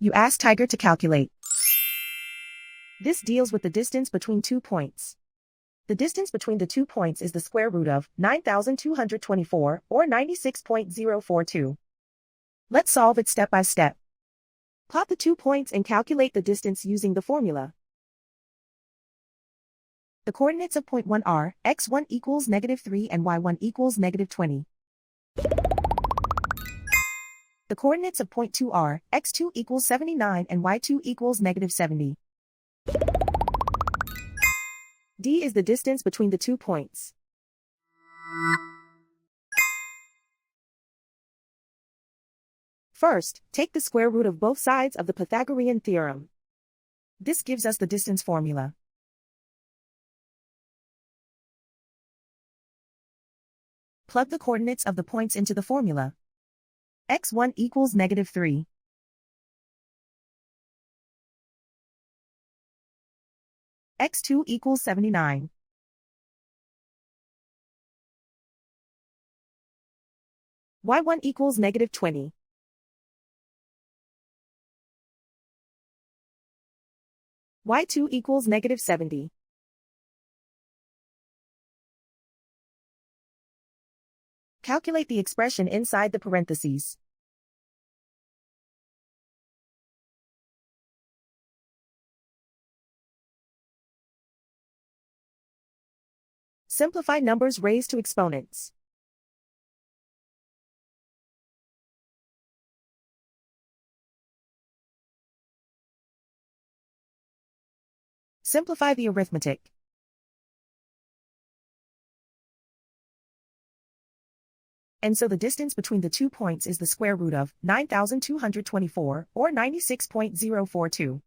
You ask Tiger to calculate. This deals with the distance between 2 points. The distance between the 2 points is the square root of 9,224, or 96.042. Let's solve it step by step. Plot the 2 points and calculate the distance using the formula. The coordinates of point 1 are x1 equals -3 and y1 equals -20. The coordinates of point 2 are x2 equals 79 and y2 equals -70. D is the distance between the 2 points. First, take the square root of both sides of the Pythagorean theorem. This gives us the distance formula. Plug the coordinates of the points into the formula. x1 equals -3. x2 equals 79. y1 equals -20. y2 equals -70. Calculate the expression inside the parentheses. Simplify numbers raised to exponents. Simplify the arithmetic. And so the distance between the 2 points is the square root of 9,224, or 96.042.